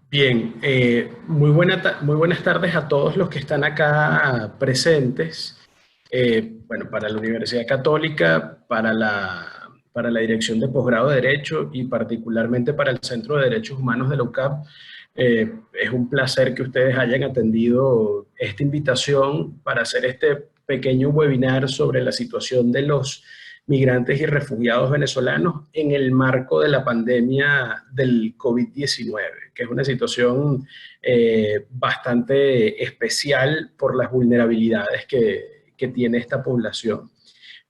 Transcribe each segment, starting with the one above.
Bien, muy buenas tardes a todos los que están acá presentes. Bueno, para la Universidad Católica, para la Dirección de Posgrado de Derecho y particularmente para el Centro de Derechos Humanos de la UCAP, es un placer que ustedes hayan atendido esta invitación para hacer este pequeño webinar sobre la situación de los migrantes y refugiados venezolanos en el marco de la pandemia del COVID-19, que es una situación bastante especial por las vulnerabilidades que tiene esta población.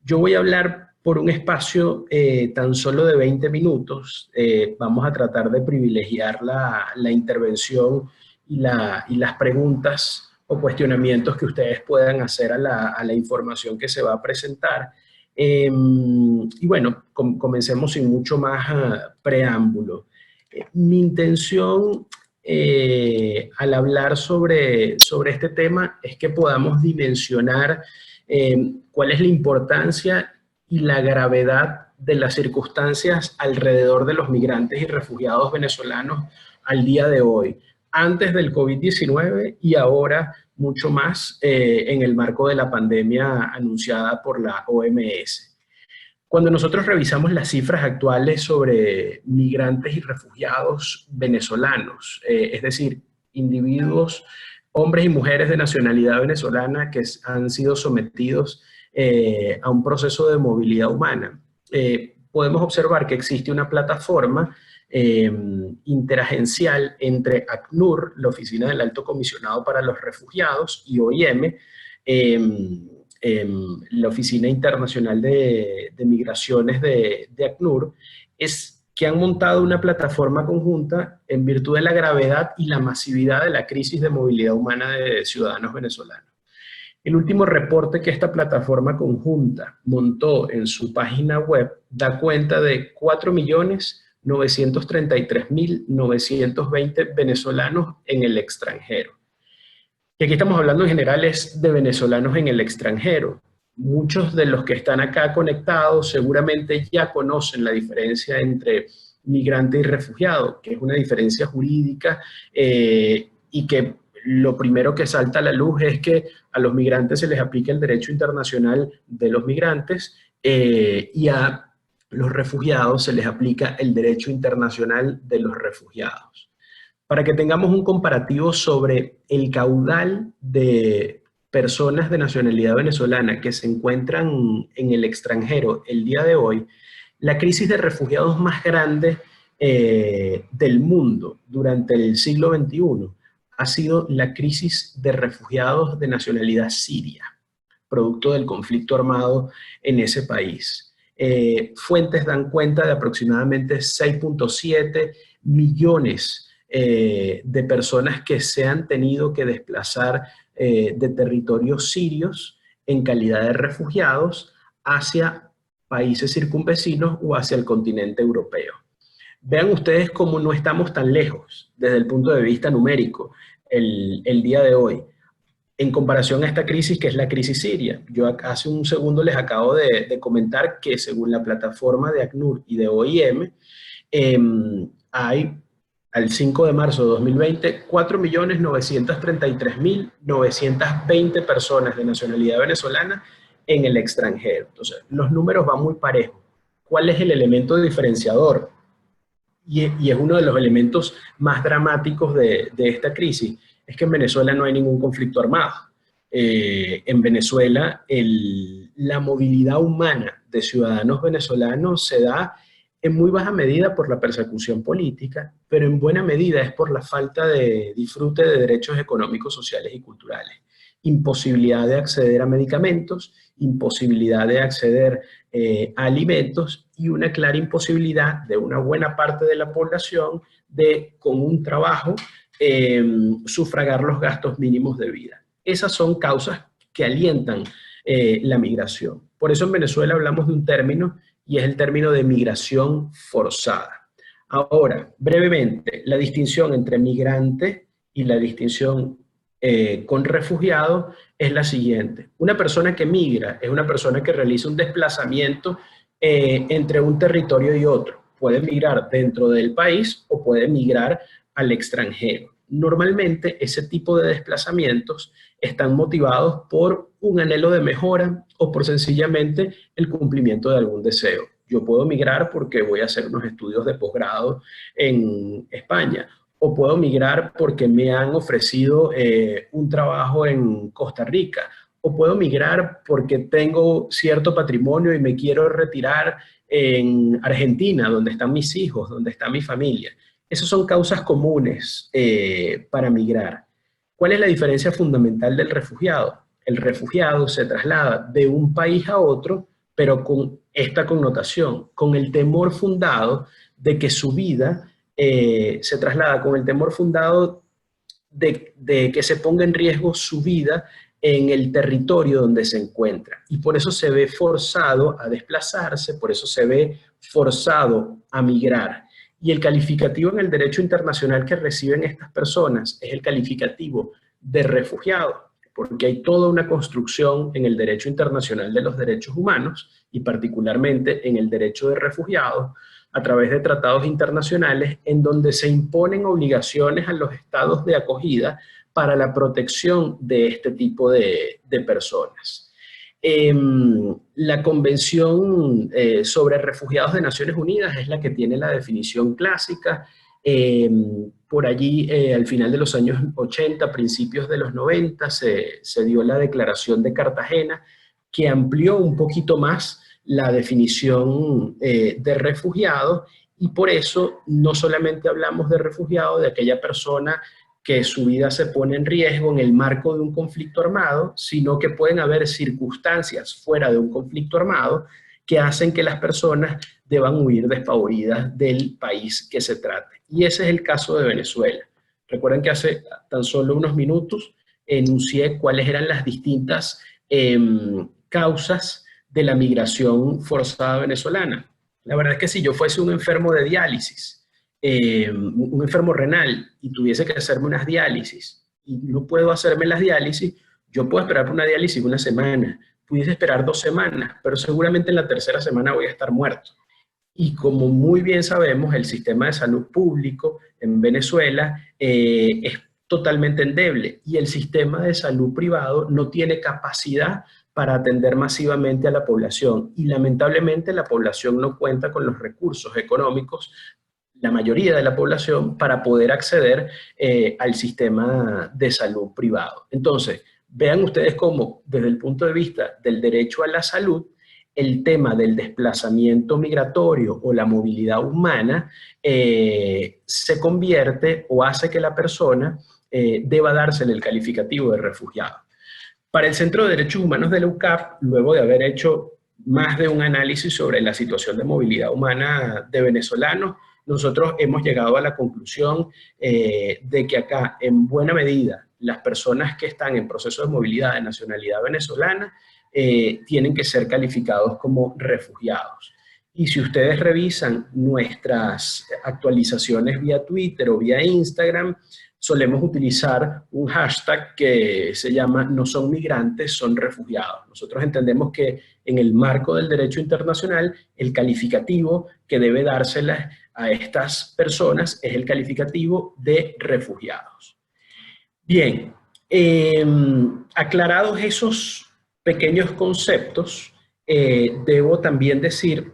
Yo voy a hablar por un espacio tan solo de 20 minutos. Vamos a tratar de privilegiar la intervención y las preguntas o cuestionamientos que ustedes puedan hacer a la información que se va a presentar. Y bueno, comencemos sin mucho más preámbulo. Mi intención al hablar sobre este tema es que podamos dimensionar cuál es la importancia y la gravedad de las circunstancias alrededor de los migrantes y refugiados venezolanos al día de hoy, antes del COVID-19 y ahora mucho más en el marco de la pandemia anunciada por la OMS. Cuando nosotros revisamos las cifras actuales sobre migrantes y refugiados venezolanos, es decir, individuos, hombres y mujeres de nacionalidad venezolana que han sido sometidos a un proceso de movilidad humana, podemos observar que existe una plataforma interagencial entre ACNUR, la Oficina del Alto Comisionado para los Refugiados, y OIM, la Oficina Internacional de Migraciones de ACNUR, es que han montado una plataforma conjunta en virtud de la gravedad y la masividad de la crisis de movilidad humana de ciudadanos venezolanos. El último reporte que esta plataforma conjunta montó en su página web da cuenta de 4.933.920 venezolanos en el extranjero. Y aquí estamos hablando en general es de venezolanos en el extranjero. Muchos de los que están acá conectados seguramente ya conocen la diferencia entre migrante y refugiado, que es una diferencia jurídica y que lo primero que salta a la luz es que a los migrantes se les aplica el derecho internacional de los migrantes y a los refugiados se les aplica el derecho internacional de los refugiados. Para que tengamos un comparativo sobre el caudal de personas de nacionalidad venezolana que se encuentran en el extranjero el día de hoy, la crisis de refugiados más grande del mundo durante el siglo XXI ha sido la crisis de refugiados de nacionalidad siria, producto del conflicto armado en ese país. Fuentes dan cuenta de aproximadamente 6.7 millones de personas que se han tenido que desplazar de territorios sirios en calidad de refugiados hacia países circunvecinos o hacia el continente europeo. Vean ustedes cómo no estamos tan lejos desde el punto de vista numérico el día de hoy, en comparación a esta crisis que es la crisis siria. Yo hace un segundo les acabo de comentar que según la plataforma de ACNUR y de OIM, hay al 5 de marzo de 2020, 4.933.920 personas de nacionalidad venezolana en el extranjero. Entonces, los números van muy parejos. ¿Cuál es el elemento diferenciador? Y es uno de los elementos más dramáticos de esta crisis, es que en Venezuela no hay ningún conflicto armado. En Venezuela, la movilidad humana de ciudadanos venezolanos se da en muy baja medida por la persecución política, pero en buena medida es por la falta de disfrute de derechos económicos, sociales y culturales. Imposibilidad de acceder a medicamentos, imposibilidad de acceder a alimentos y una clara imposibilidad de una buena parte de la población de, con un trabajo, sufragar los gastos mínimos de vida. Esas son causas que alientan la migración. Por eso en Venezuela hablamos de un término y es el término de migración forzada. Ahora, brevemente, la distinción entre migrante y la distinción con refugiado es la siguiente. Una persona que migra es una persona que realiza un desplazamiento entre un territorio y otro. Puede migrar dentro del país o puede migrar al extranjero. Normalmente ese tipo de desplazamientos están motivados por un anhelo de mejora o por sencillamente el cumplimiento de algún deseo. Yo puedo migrar porque voy a hacer unos estudios de posgrado en España, o puedo migrar porque me han ofrecido un trabajo en Costa Rica, o puedo migrar porque tengo cierto patrimonio y me quiero retirar en Argentina, donde están mis hijos, donde está mi familia. Esas son causas comunes para migrar. ¿Cuál es la diferencia fundamental del refugiado? El refugiado se traslada de un país a otro, pero con esta connotación, con el temor fundado de que su vida se traslada, con el temor fundado de que se ponga en riesgo su vida en el territorio donde se encuentra. Y por eso se ve forzado a desplazarse, por eso se ve forzado a migrar. Y el calificativo en el derecho internacional que reciben estas personas es el calificativo de refugiado, porque hay toda una construcción en el derecho internacional de los derechos humanos, y particularmente en el derecho de refugiados, a través de tratados internacionales en donde se imponen obligaciones a los estados de acogida para la protección de este tipo de personas. La Convención sobre Refugiados de Naciones Unidas es la que tiene la definición clásica. Por allí, al final de los años 80, principios de los 90, se dio la Declaración de Cartagena, que amplió un poquito más la definición de refugiado, y por eso no solamente hablamos de refugiado, de aquella persona que su vida se pone en riesgo en el marco de un conflicto armado, sino que pueden haber circunstancias fuera de un conflicto armado que hacen que las personas deban huir despavoridas del país que se trate. Y ese es el caso de Venezuela. Recuerden que hace tan solo unos minutos enuncié cuáles eran las distintas causas de la migración forzada venezolana. La verdad es que si yo fuese un enfermo de diálisis, un enfermo renal, y tuviese que hacerme unas diálisis, y no puedo hacerme las diálisis, yo puedo esperar por una diálisis una semana, pudiese esperar 2 semanas, pero seguramente en la tercera semana voy a estar muerto. Y como muy bien sabemos, el sistema de salud público en Venezuela es totalmente endeble, y el sistema de salud privado no tiene capacidad para atender masivamente a la población, y lamentablemente la población no cuenta con los recursos económicos, la mayoría de la población, para poder acceder al sistema de salud privado. Entonces, vean ustedes cómo, desde el punto de vista del derecho a la salud, el tema del desplazamiento migratorio o la movilidad humana se convierte o hace que la persona deba dársele el calificativo de refugiado. Para el Centro de Derechos Humanos de la UCAP, luego de haber hecho más de un análisis sobre la situación de movilidad humana de venezolanos, nosotros hemos llegado a la conclusión de que acá, en buena medida, las personas que están en proceso de movilidad de nacionalidad venezolana tienen que ser calificados como refugiados. Y si ustedes revisan nuestras actualizaciones vía Twitter o vía Instagram, solemos utilizar un hashtag que se llama "no son migrantes, son refugiados". Nosotros entendemos que en el marco del derecho internacional, el calificativo que debe dárselas a estas personas es el calificativo de refugiados. Bien, aclarados esos pequeños conceptos, debo también decir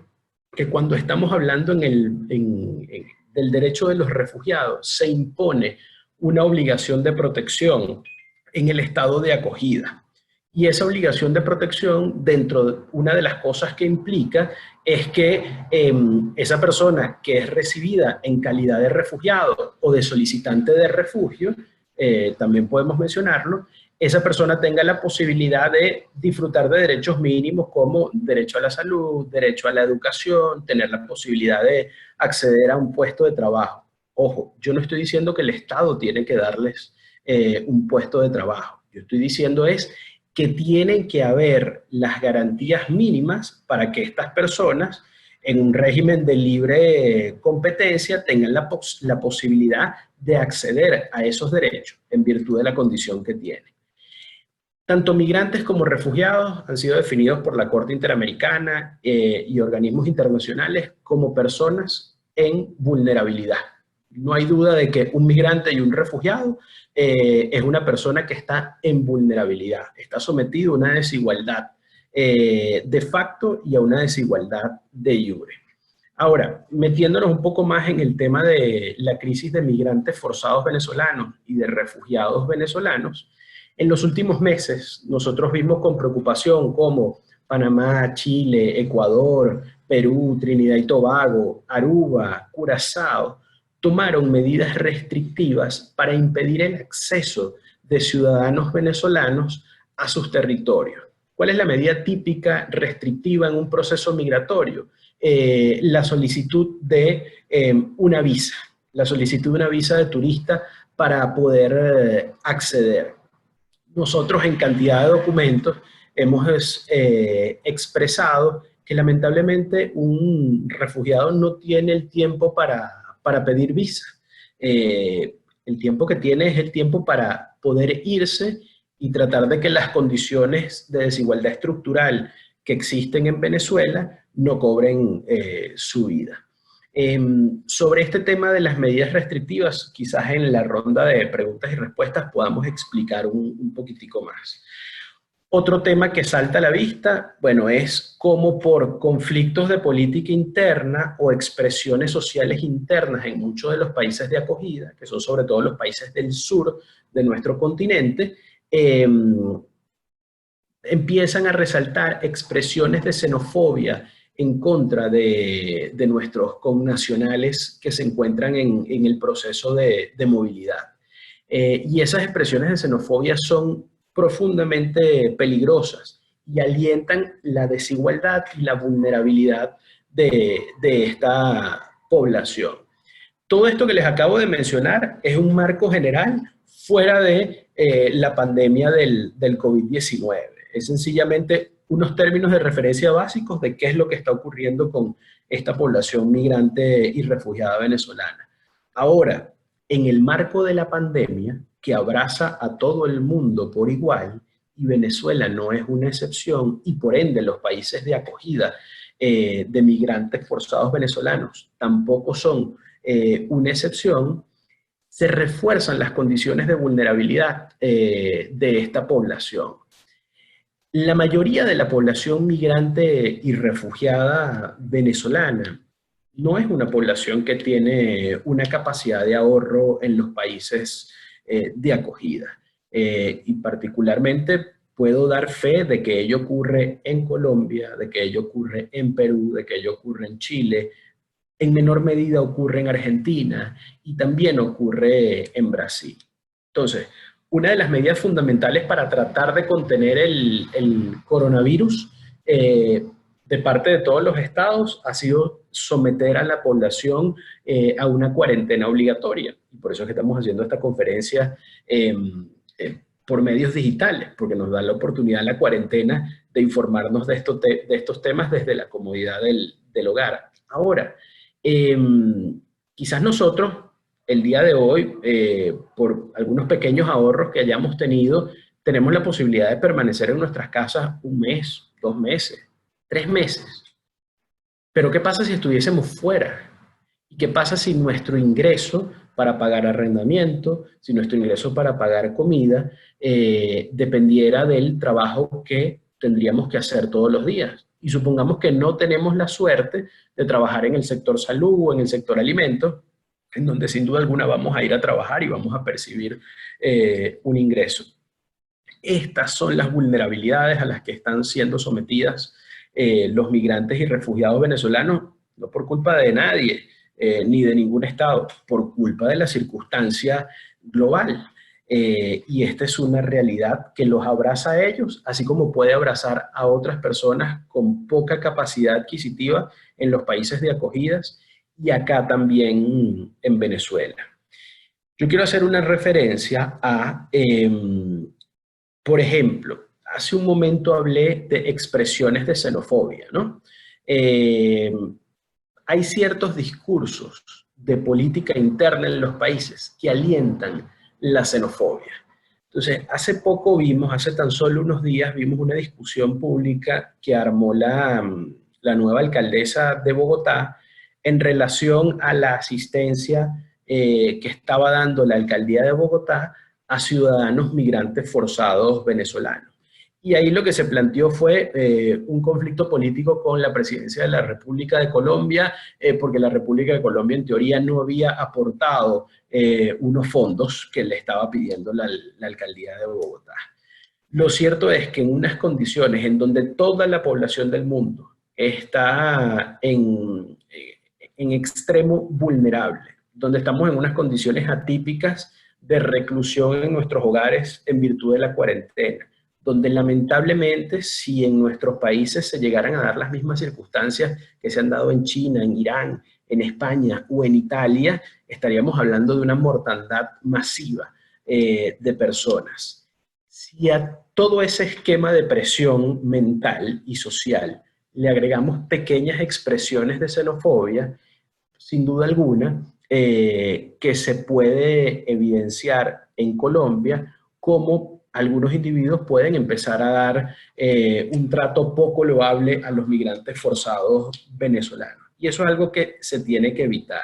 que cuando estamos hablando del derecho de los refugiados, se impone una obligación de protección en el estado de acogida. Y esa obligación de protección, dentro de una de las cosas que implica, es que esa persona que es recibida en calidad de refugiado o de solicitante de refugio, también podemos mencionarlo, esa persona tenga la posibilidad de disfrutar de derechos mínimos como derecho a la salud, derecho a la educación, tener la posibilidad de acceder a un puesto de trabajo. Ojo, yo no estoy diciendo que el Estado tiene que darles un puesto de trabajo. Yo estoy diciendo es que tienen que haber las garantías mínimas para que estas personas, en un régimen de libre competencia, tengan la posibilidad de acceder a esos derechos en virtud de la condición que tienen. Tanto migrantes como refugiados han sido definidos por la Corte Interamericana y organismos internacionales como personas en vulnerabilidad. No hay duda de que un migrante y un refugiado es una persona que está en vulnerabilidad, está sometido a una desigualdad de facto y a una desigualdad de jure. Ahora, metiéndonos un poco más en el tema de la crisis de migrantes forzados venezolanos y de refugiados venezolanos, en los últimos meses nosotros vimos con preocupación cómo Panamá, Chile, Ecuador, Perú, Trinidad y Tobago, Aruba, Curazao, tomaron medidas restrictivas para impedir el acceso de ciudadanos venezolanos a sus territorios. ¿Cuál es la medida típica restrictiva en un proceso migratorio? La solicitud de una visa, la solicitud de una visa de turista para poder acceder. Nosotros en cantidad de documentos hemos expresado que lamentablemente un refugiado no tiene el tiempo para pedir visa. El tiempo que tiene es el tiempo para poder irse y tratar de que las condiciones de desigualdad estructural que existen en Venezuela no cobren su vida. Sobre este tema de las medidas restrictivas, quizás en la ronda de preguntas y respuestas podamos explicar un poquitico más. Otro tema que salta a la vista, bueno, es cómo por conflictos de política interna o expresiones sociales internas en muchos de los países de acogida, que son sobre todo los países del sur de nuestro continente, empiezan a resaltar expresiones de xenofobia en contra de nuestros connacionales que se encuentran en el proceso de movilidad. Y esas expresiones de xenofobia son profundamente peligrosas y alientan la desigualdad y la vulnerabilidad de esta población. Todo esto que les acabo de mencionar es un marco general fuera de la pandemia del COVID-19. Es sencillamente unos términos de referencia básicos de qué es lo que está ocurriendo con esta población migrante y refugiada venezolana. Ahora, en el marco de la pandemia, que abraza a todo el mundo por igual, y Venezuela no es una excepción, y por ende los países de acogida de migrantes forzados venezolanos tampoco son una excepción, se refuerzan las condiciones de vulnerabilidad de esta población. La mayoría de la población migrante y refugiada venezolana no es una población que tiene una capacidad de ahorro en los países de acogida. Y particularmente puedo dar fe de que ello ocurre en Colombia, de que ello ocurre en Perú, de que ello ocurre en Chile, en menor medida ocurre en Argentina y también ocurre en Brasil. Entonces, una de las medidas fundamentales para tratar de contener el coronavirus de parte de todos los estados ha sido someter a la población a una cuarentena obligatoria. Y por eso es que estamos haciendo esta conferencia por medios digitales, porque nos da la oportunidad la cuarentena de informarnos de estos temas desde la comodidad del hogar. Ahora, quizás nosotros el día de hoy, por algunos pequeños ahorros que hayamos tenido, tenemos la posibilidad de permanecer en nuestras casas un mes, 2 meses, 3 meses. Pero ¿qué pasa si estuviésemos fuera? ¿Y qué pasa si nuestro ingreso para pagar arrendamiento, si nuestro ingreso para pagar comida, dependiera del trabajo que tendríamos que hacer todos los días? Y supongamos que no tenemos la suerte de trabajar en el sector salud o en el sector alimentos, en donde sin duda alguna vamos a ir a trabajar y vamos a percibir un ingreso. Estas son las vulnerabilidades a las que están siendo sometidas los migrantes y refugiados venezolanos, no por culpa de nadie, ni de ningún estado, por culpa de la circunstancia global. Y esta es una realidad que los abraza a ellos, así como puede abrazar a otras personas con poca capacidad adquisitiva en los países de acogidas y acá también en Venezuela. Yo quiero hacer una referencia a, por ejemplo, hace un momento hablé de expresiones de xenofobia, ¿no? Hay ciertos discursos de política interna en los países que alientan la xenofobia. Entonces, hace tan solo unos días, vimos una discusión pública que armó la nueva alcaldesa de Bogotá en relación a la asistencia que estaba dando la alcaldía de Bogotá a ciudadanos migrantes forzados venezolanos. Y ahí lo que se planteó fue un conflicto político con la presidencia de la República de Colombia, porque la República de Colombia en teoría no había aportado unos fondos que le estaba pidiendo la alcaldía de Bogotá. Lo cierto es que en unas condiciones en donde toda la población del mundo está en extremo vulnerable, donde estamos en unas condiciones atípicas de reclusión en nuestros hogares en virtud de la cuarentena, donde lamentablemente si en nuestros países se llegaran a dar las mismas circunstancias que se han dado en China, en Irán, en España o en Italia, estaríamos hablando de una mortandad masiva de personas. Si a todo ese esquema de presión mental y social le agregamos pequeñas expresiones de xenofobia, sin duda alguna, que se puede evidenciar en Colombia cómo algunos individuos pueden empezar a dar un trato poco loable a los migrantes forzados venezolanos. Y eso es algo que se tiene que evitar.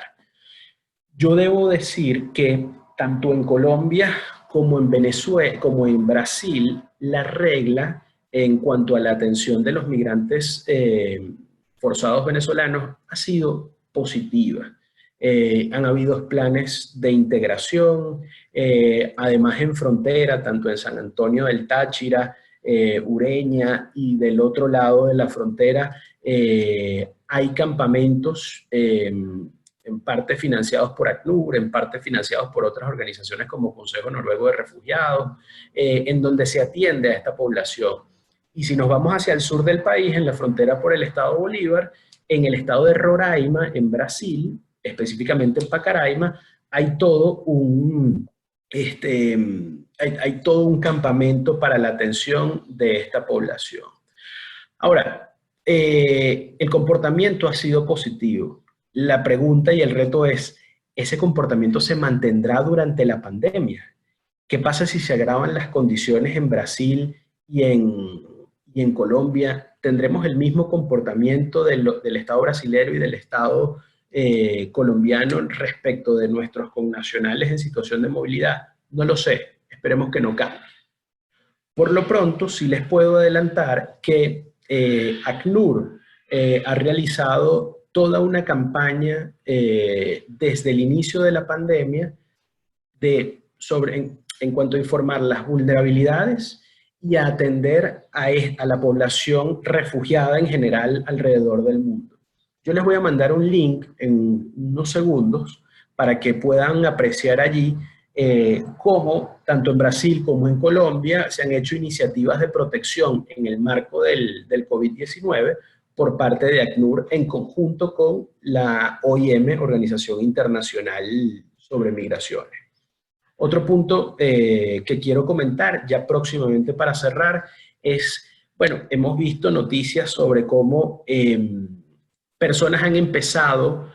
Yo debo decir que tanto en Colombia como en Venezuela, como en Brasil, la regla en cuanto a la atención de los migrantes forzados venezolanos ha sido positiva. Han habido planes de integración, además en frontera, tanto en San Antonio del Táchira, Ureña y del otro lado de la frontera, hay campamentos en parte financiados por ACNUR, en parte financiados por otras organizaciones como Consejo Noruego de Refugiados, en donde se atiende a esta población. Y si nos vamos hacia el sur del país, en la frontera por el estado Bolívar, en el estado de Roraima, en Brasil, específicamente en Pacaraima, hay todo hay todo un campamento para la atención de esta población. Ahora, el comportamiento ha sido positivo. La pregunta y el reto es, ¿ese comportamiento se mantendrá durante la pandemia? ¿Qué pasa si se agravan las condiciones en Brasil y en Colombia? ¿Tendremos el mismo comportamiento del Estado brasileño y del Estado colombiano respecto de nuestros connacionales en situación de movilidad? No lo sé, esperemos que no cambie. Por lo pronto, sí les puedo adelantar que ACNUR ha realizado toda una campaña desde el inicio de la pandemia en cuanto a informar las vulnerabilidades y a atender a la población refugiada en general alrededor del mundo. Yo les voy a mandar un link en unos segundos para que puedan apreciar allí cómo, tanto en Brasil como en Colombia, se han hecho iniciativas de protección en el marco del COVID-19 por parte de ACNUR en conjunto con la OIM, Organización Internacional sobre Migraciones. Otro punto que quiero comentar ya próximamente para cerrar es, bueno, hemos visto noticias sobre cómo personas han empezado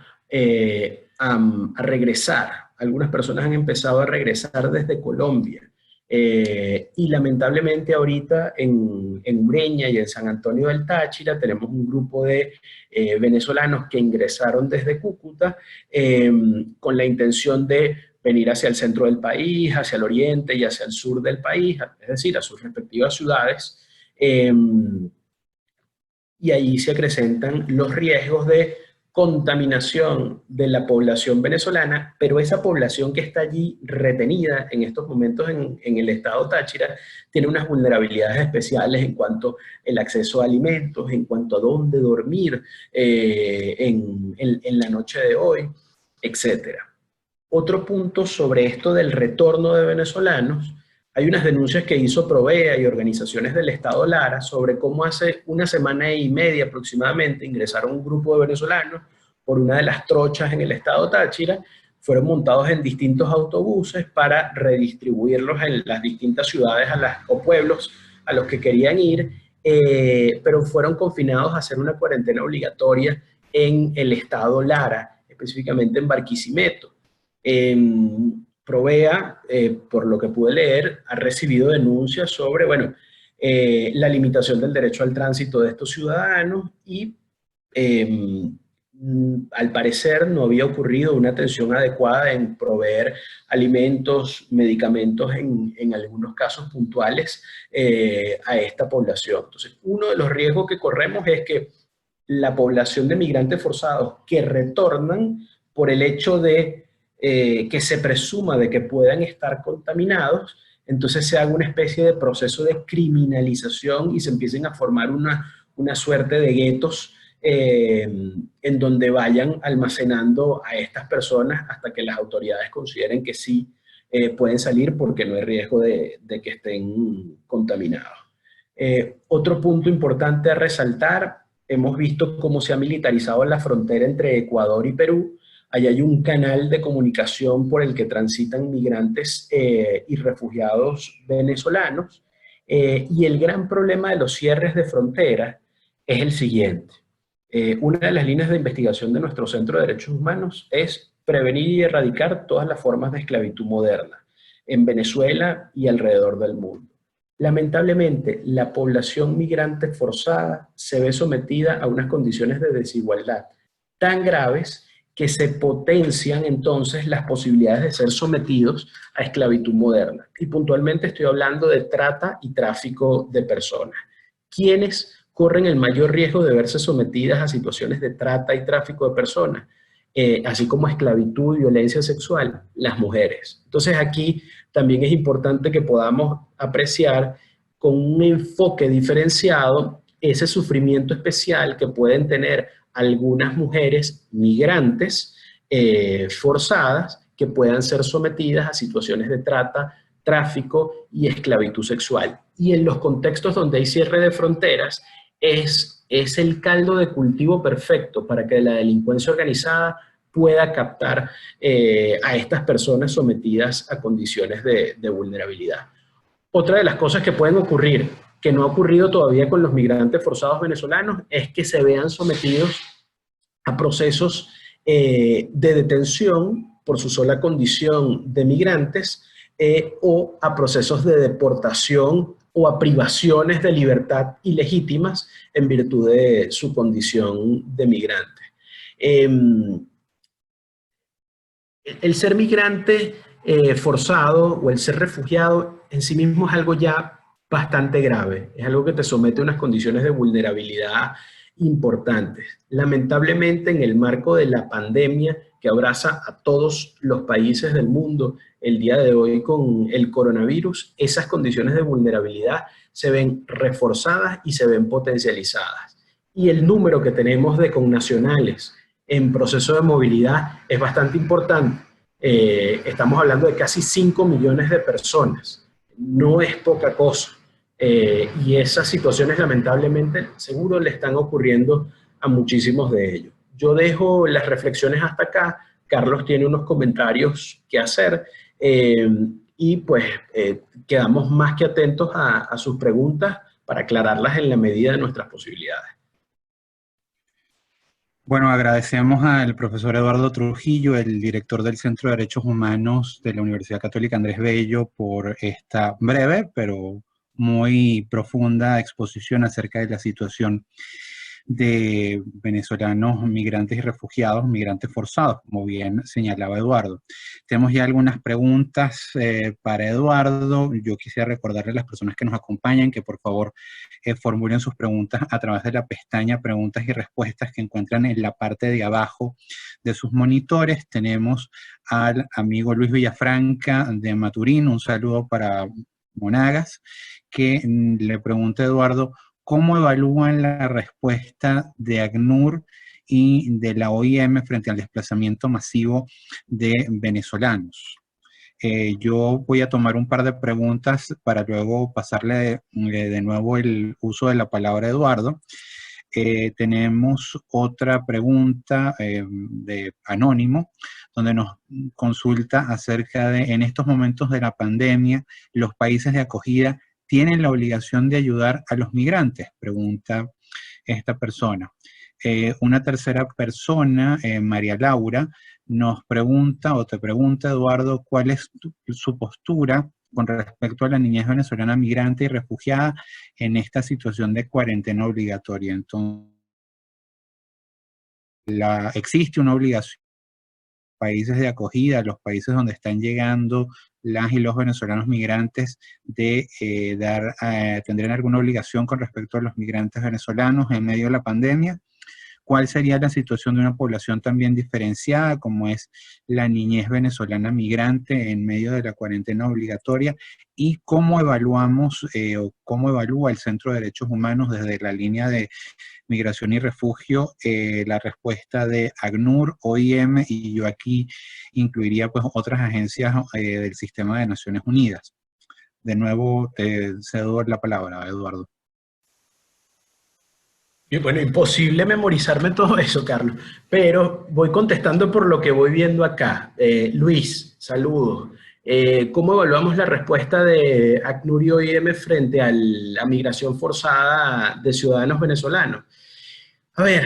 a regresar. Algunas personas han empezado a regresar desde Colombia. Y lamentablemente ahorita en Ureña y en San Antonio del Táchira tenemos un grupo de venezolanos que ingresaron desde Cúcuta con la intención de venir hacia el centro del país, hacia el oriente y hacia el sur del país, es decir, a sus respectivas ciudades. Y ahí se acrecentan los riesgos de contaminación de la población venezolana, pero esa población que está allí retenida en estos momentos en el estado Táchira tiene unas vulnerabilidades especiales en cuanto al acceso a alimentos, en cuanto a dónde dormir en la noche de hoy, etc. Otro punto sobre esto del retorno de venezolanos, hay unas denuncias que hizo Provea y organizaciones del Estado Lara sobre cómo hace una semana y media aproximadamente ingresaron un grupo de venezolanos por una de las trochas en el Estado Táchira, fueron montados en distintos autobuses para redistribuirlos en las distintas ciudades o pueblos a los que querían ir, pero fueron confinados a hacer una cuarentena obligatoria en el Estado Lara, específicamente en Barquisimeto. Provea, por lo que pude leer, ha recibido denuncias sobre, bueno, la limitación del derecho al tránsito de estos ciudadanos y al parecer no había ocurrido una atención adecuada en proveer alimentos, medicamentos en algunos casos puntuales a esta población. Entonces, uno de los riesgos que corremos es que la población de migrantes forzados que retornan por el hecho de que se presuma de que puedan estar contaminados, entonces se haga una especie de proceso de criminalización y se empiecen a formar una suerte de guetos en donde vayan almacenando a estas personas hasta que las autoridades consideren que sí pueden salir porque no hay riesgo de que estén contaminados. Otro punto importante a resaltar, hemos visto cómo se ha militarizado la frontera entre Ecuador y Perú. Allí hay un canal de comunicación por el que transitan migrantes y refugiados venezolanos. Y el gran problema de los cierres de fronteras es el siguiente. Una de las líneas de investigación de nuestro Centro de Derechos Humanos es prevenir y erradicar todas las formas de esclavitud moderna en Venezuela y alrededor del mundo. Lamentablemente, la población migrante forzada se ve sometida a unas condiciones de desigualdad tan graves que se potencian entonces las posibilidades de ser sometidos a esclavitud moderna. Y puntualmente estoy hablando de trata y tráfico de personas. ¿Quiénes corren el mayor riesgo de verse sometidas a situaciones de trata y tráfico de personas? Así como esclavitud y violencia sexual, las mujeres. Entonces aquí también es importante que podamos apreciar con un enfoque diferenciado ese sufrimiento especial que pueden tener algunas mujeres migrantes forzadas que puedan ser sometidas a situaciones de trata, tráfico y esclavitud sexual. Y en los contextos donde hay cierre de fronteras, es el caldo de cultivo perfecto para que la delincuencia organizada pueda captar a estas personas sometidas a condiciones de vulnerabilidad. Otra de las cosas que pueden ocurrir, que no ha ocurrido todavía con los migrantes forzados venezolanos, es que se vean sometidos a procesos de detención por su sola condición de migrantes o a procesos de deportación o a privaciones de libertad ilegítimas en virtud de su condición de migrante. El ser migrante forzado o el ser refugiado en sí mismo es algo ya bastante grave, es algo que te somete a unas condiciones de vulnerabilidad importantes. Lamentablemente, en el marco de la pandemia que abraza a todos los países del mundo el día de hoy con el coronavirus, esas condiciones de vulnerabilidad se ven reforzadas y se ven potencializadas. Y el número que tenemos de connacionales en proceso de movilidad es bastante importante. Estamos hablando de casi 5 millones de personas. No es poca cosa. Y esas situaciones lamentablemente seguro le están ocurriendo a muchísimos de ellos. Yo dejo las reflexiones hasta acá. Carlos tiene unos comentarios que hacer y pues quedamos más que atentos a sus preguntas para aclararlas en la medida de nuestras posibilidades. Bueno, agradecemos al profesor Eduardo Trujillo, el director del Centro de Derechos Humanos de la Universidad Católica Andrés Bello, por esta breve pero muy profunda exposición acerca de la situación de venezolanos migrantes y refugiados, migrantes forzados, como bien señalaba Eduardo. Tenemos ya algunas preguntas para Eduardo. Yo quisiera recordarle a las personas que nos acompañan que por favor formulen sus preguntas a través de la pestaña Preguntas y Respuestas que encuentran en la parte de abajo de sus monitores. Tenemos al amigo Luis Villafranca de Maturín, un saludo para Monagas, que le pregunta a Eduardo, ¿cómo evalúan la respuesta de ACNUR y de la OIM frente al desplazamiento masivo de venezolanos? Yo voy a tomar un par de preguntas para luego pasarle de nuevo el uso de la palabra a Eduardo. Tenemos otra pregunta de Anónimo, donde nos consulta acerca de, en estos momentos de la pandemia, los países de acogida tienen la obligación de ayudar a los migrantes, pregunta esta persona. Una tercera persona, María Laura, nos pregunta o te pregunta, Eduardo, ¿cuál es su postura con respecto a la niñez venezolana migrante y refugiada en esta situación de cuarentena obligatoria? Entonces, existe una obligación países de acogida, los países donde están llegando las y los venezolanos migrantes, de tendrían alguna obligación con respecto a los migrantes venezolanos en medio de la pandemia. ¿Cuál sería la situación de una población también diferenciada, como es la niñez venezolana migrante en medio de la cuarentena obligatoria? ¿Y cómo evaluamos o cómo evalúa el Centro de Derechos Humanos desde la línea de migración y refugio la respuesta de ACNUR, OIM, y yo aquí incluiría pues otras agencias del sistema de Naciones Unidas? De nuevo te cedo la palabra, Eduardo. Y bueno, imposible memorizarme todo eso, Carlos, pero voy contestando por lo que voy viendo acá. Luis, saludos. ¿Cómo evaluamos la respuesta de ACNUR y OIM frente a la migración forzada de ciudadanos venezolanos? A ver,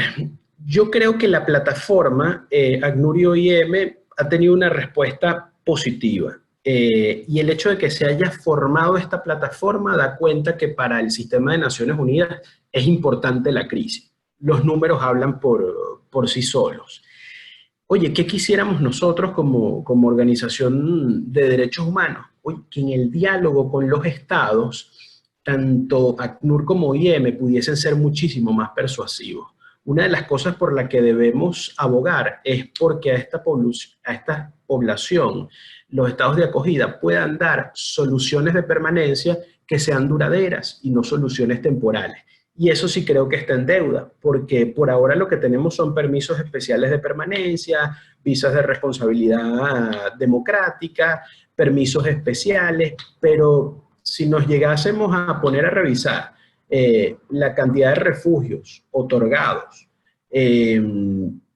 yo creo que la plataforma ACNUR y OIM ha tenido una respuesta positiva. Y el hecho de que se haya formado esta plataforma da cuenta que para el sistema de Naciones Unidas es importante la crisis. Los números hablan por sí solos. Oye, ¿qué quisiéramos nosotros como organización de derechos humanos? Oye, que en el diálogo con los estados, tanto ACNUR como OIM pudiesen ser muchísimo más persuasivos. Una de las cosas por las que debemos abogar es porque a esta población los estados de acogida puedan dar soluciones de permanencia que sean duraderas y no soluciones temporales. Y eso sí creo que está en deuda, porque por ahora lo que tenemos son permisos especiales de permanencia, visas de responsabilidad democrática, permisos especiales, pero si nos llegásemos a poner a revisar la cantidad de refugios otorgados,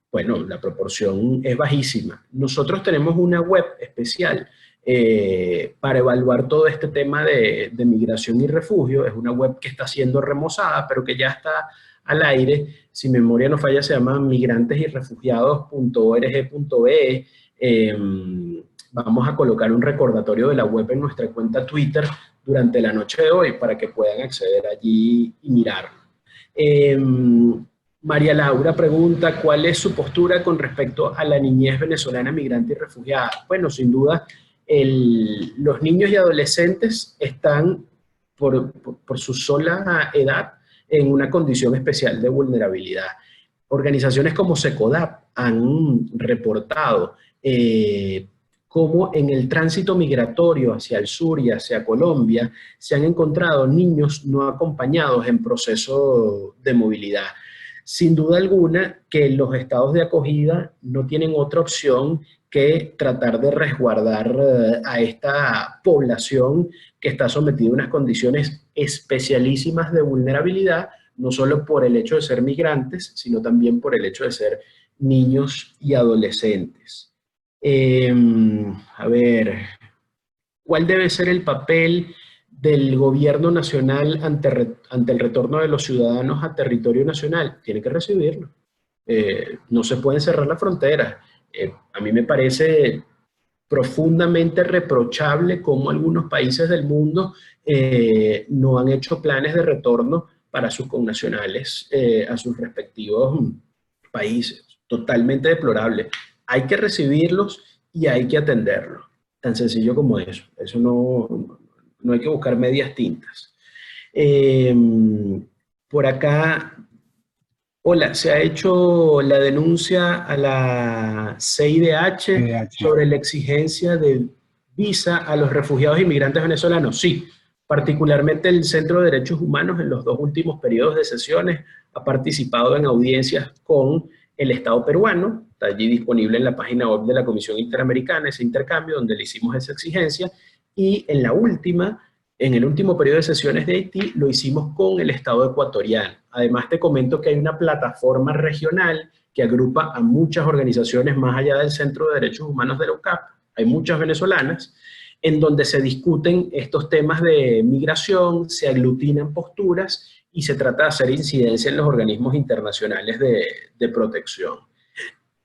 bueno, la proporción es bajísima. Nosotros tenemos una web especial para evaluar todo este tema de migración y refugio. Es una web que está siendo remozada, pero que ya está al aire. Si mi memoria no falla, se llama migrantesyrefugiados.org.be. Vamos a colocar un recordatorio de la web en nuestra cuenta Twitter durante la noche de hoy para que puedan acceder allí y mirarlo. María Laura pregunta, ¿cuál es su postura con respecto a la niñez venezolana migrante y refugiada? Bueno, sin duda, los niños y adolescentes están, por su sola edad, en una condición especial de vulnerabilidad. Organizaciones como SECODAP han reportado cómo en el tránsito migratorio hacia el sur y hacia Colombia se han encontrado niños no acompañados en proceso de movilidad. Sin duda alguna que los estados de acogida no tienen otra opción que tratar de resguardar a esta población que está sometida a unas condiciones especialísimas de vulnerabilidad, no solo por el hecho de ser migrantes, sino también por el hecho de ser niños y adolescentes. A ver, ¿cuál debe ser el papel del gobierno nacional ante el retorno de los ciudadanos a territorio nacional? Tiene que recibirlo. No se pueden cerrar las fronteras. A mí me parece profundamente reprochable cómo algunos países del mundo no han hecho planes de retorno para sus connacionales a sus respectivos países. Totalmente deplorable. Hay que recibirlos y hay que atenderlos. Tan sencillo como eso. Eso no hay que buscar medias tintas. Por acá, hola, se ha hecho la denuncia a la CIDH sobre la exigencia de visa a los refugiados e inmigrantes venezolanos. Sí, particularmente el Centro de Derechos Humanos en los 2 últimos periodos de sesiones ha participado en audiencias con el Estado peruano. Está allí disponible en la página web de la Comisión Interamericana ese intercambio donde le hicimos esa exigencia, y en el último periodo de sesiones de Haití lo hicimos con el Estado ecuatoriano. Además te comento que hay una plataforma regional que agrupa a muchas organizaciones más allá del Centro de Derechos Humanos de la UCAP, hay muchas venezolanas, en donde se discuten estos temas de migración, se aglutinan posturas y se trata de hacer incidencia en los organismos internacionales de protección.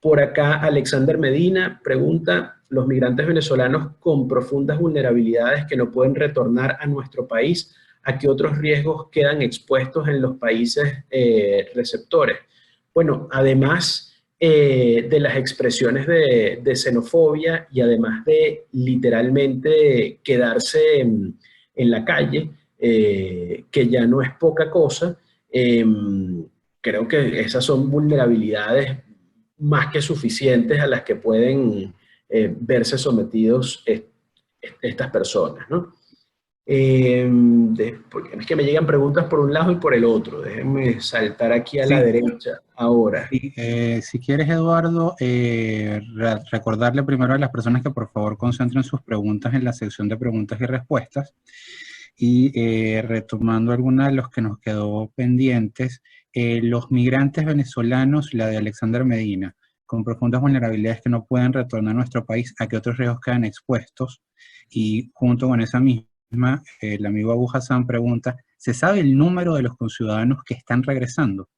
Por acá, Alexander Medina pregunta, ¿los migrantes venezolanos con profundas vulnerabilidades que no pueden retornar a nuestro país, a qué otros riesgos quedan expuestos en los países receptores? Bueno, además de las expresiones de xenofobia y además de literalmente quedarse en la calle, que ya no es poca cosa. Creo que esas son vulnerabilidades más que suficientes a las que pueden verse sometidos estas personas, ¿no? Porque es que me llegan preguntas por un lado y por el otro. Déjenme saltar aquí a la Sí, derecha ahora. sí, si quieres, Eduardo, recordarle primero a las personas que por favor concentren sus preguntas en la sección de preguntas y respuestas. Y retomando algunas de los que nos quedó pendientes, los migrantes venezolanos, la de Alexander Medina, con profundas vulnerabilidades que no pueden retornar a nuestro país, ¿a qué otros riesgos quedan expuestos? Y junto con esa misma, el amigo Abu Hassan pregunta, ¿se sabe el número de los conciudadanos que están regresando?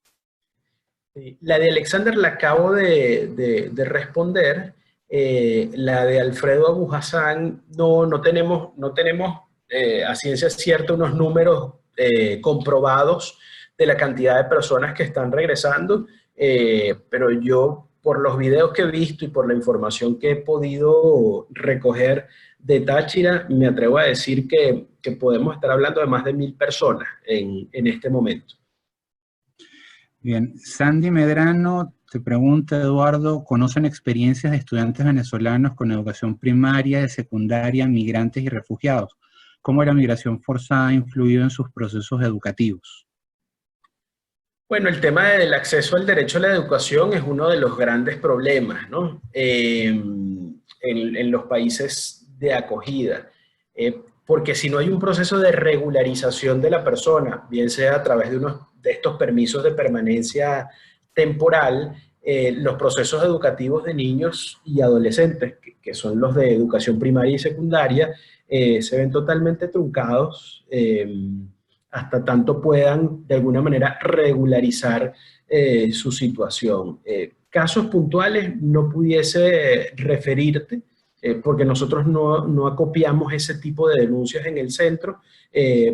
Sí, la de Alexander la acabo de responder. La de Alfredo Abu Hassan no tenemos a ciencia cierta unos números comprobados de la cantidad de personas que están regresando, pero yo, por los videos que he visto y por la información que he podido recoger de Táchira, me atrevo a decir que podemos estar hablando de más de 1.000 personas en este momento. Bien, Sandy Medrano te pregunta, Eduardo, ¿conocen experiencias de estudiantes venezolanos con educación primaria, de secundaria, migrantes y refugiados? ¿Cómo la migración forzada ha influido en sus procesos educativos? Bueno, el tema del acceso al derecho a la educación es uno de los grandes problemas, ¿no? En los países de acogida. Porque si no hay un proceso de regularización de la persona, bien sea a través de unos de estos permisos de permanencia temporal, los procesos educativos de niños y adolescentes, que son los de educación primaria y secundaria, se ven totalmente truncados. Hasta tanto puedan de alguna manera regularizar su situación. Casos puntuales no pudiese referirte, porque nosotros no acopiamos ese tipo de denuncias en el centro,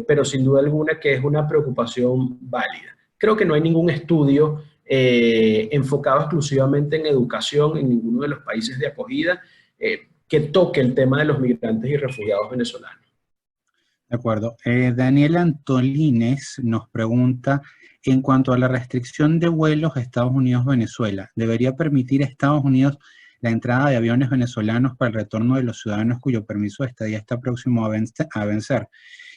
pero sin duda alguna que es una preocupación válida. Creo que no hay ningún estudio enfocado exclusivamente en educación en ninguno de los países de acogida que toque el tema de los migrantes y refugiados venezolanos. De acuerdo. Daniel Antolines nos pregunta, en cuanto a la restricción de vuelos a Estados Unidos-Venezuela, ¿debería permitir a Estados Unidos la entrada de aviones venezolanos para el retorno de los ciudadanos cuyo permiso de estadía está próximo a vencer?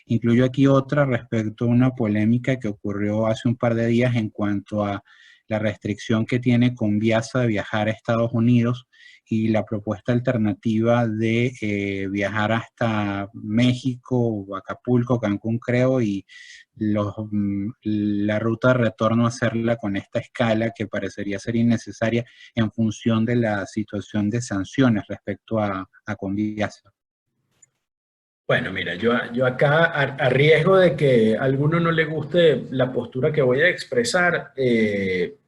Incluyo aquí otra respecto a una polémica que ocurrió hace un par de días en cuanto a la restricción que tiene Conviasa de viajar a Estados Unidos y la propuesta alternativa de viajar hasta México, Acapulco, Cancún, creo, y la ruta de retorno hacerla con esta escala que parecería ser innecesaria en función de la situación de sanciones respecto a Conviasa. Bueno, mira, yo acá, a riesgo de que a alguno no le guste la postura que voy a expresar,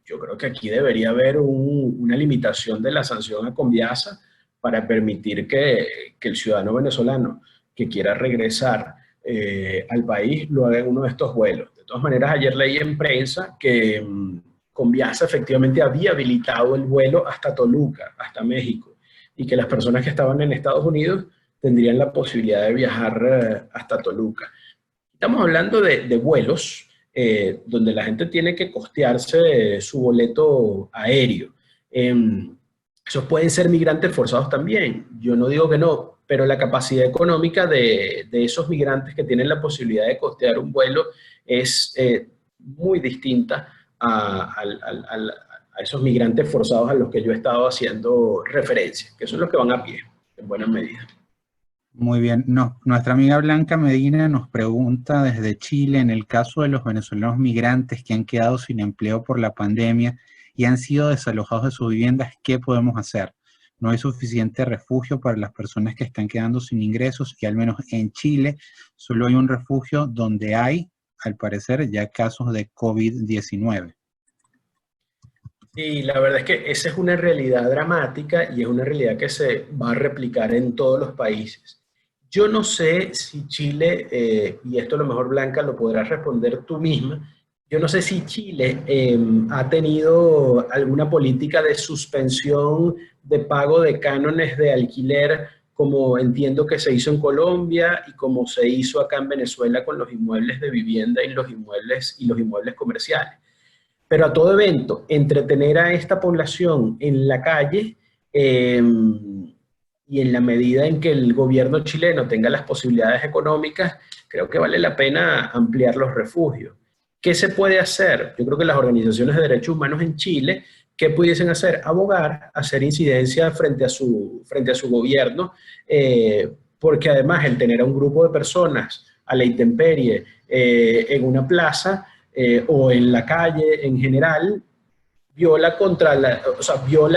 yo creo que aquí debería haber una limitación de la sanción a Conviasa para permitir que el ciudadano venezolano que quiera regresar al país lo haga en uno de estos vuelos. De todas maneras, ayer leí en prensa que Conviasa efectivamente había habilitado el vuelo hasta Toluca, hasta México, y que las personas que estaban en Estados Unidos tendrían la posibilidad de viajar hasta Toluca. Estamos hablando de vuelos donde la gente tiene que costearse su boleto aéreo. Esos pueden ser migrantes forzados también. Yo no digo que no, pero la capacidad económica de esos migrantes que tienen la posibilidad de costear un vuelo es muy distinta a esos migrantes forzados a los que yo he estado haciendo referencia, que son los que van a pie, en buena medida. Muy bien. Nuestra amiga Blanca Medina nos pregunta desde Chile, en el caso de los venezolanos migrantes que han quedado sin empleo por la pandemia y han sido desalojados de sus viviendas, ¿qué podemos hacer? No hay suficiente refugio para las personas que están quedando sin ingresos y al menos en Chile solo hay un refugio donde hay, al parecer, ya casos de COVID-19. Y la verdad es que esa es una realidad dramática y es una realidad que se va a replicar en todos los países. Yo no sé si Chile, y esto a lo mejor Blanca lo podrás responder tú misma, Yo no sé si Chile ha tenido alguna política de suspensión de pago de cánones de alquiler, como entiendo que se hizo en Colombia y como se hizo acá en Venezuela con los inmuebles de vivienda y los inmuebles comerciales. Pero a todo evento, entretener a esta población en la calle y en la medida en que el gobierno chileno tenga las posibilidades económicas, creo que vale la pena ampliar los refugios. ¿Qué se puede hacer? Yo creo que las organizaciones de derechos humanos en Chile, ¿qué pudiesen hacer? Abogar, hacer incidencia frente a su gobierno, porque además el tener a un grupo de personas a la intemperie en una plaza o en la calle en general, viola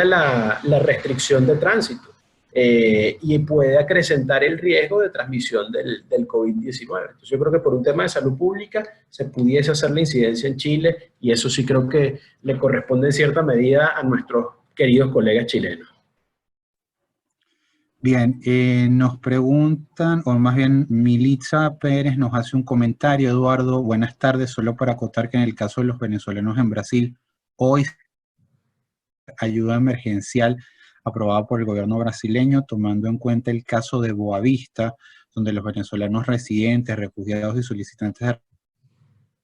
la restricción de tránsito y puede acrecentar el riesgo de transmisión del COVID-19. Entonces yo creo que por un tema de salud pública se pudiese hacer la incidencia en Chile y eso sí creo que le corresponde en cierta medida a nuestros queridos colegas chilenos. Bien, nos preguntan, o más bien Militza Pérez nos hace un comentario. Eduardo, buenas tardes, solo para acotar que en el caso de los venezolanos en Brasil, hoy ayuda emergencial aprobada por el gobierno brasileño, tomando en cuenta el caso de Boavista, donde los venezolanos residentes, refugiados y solicitantes de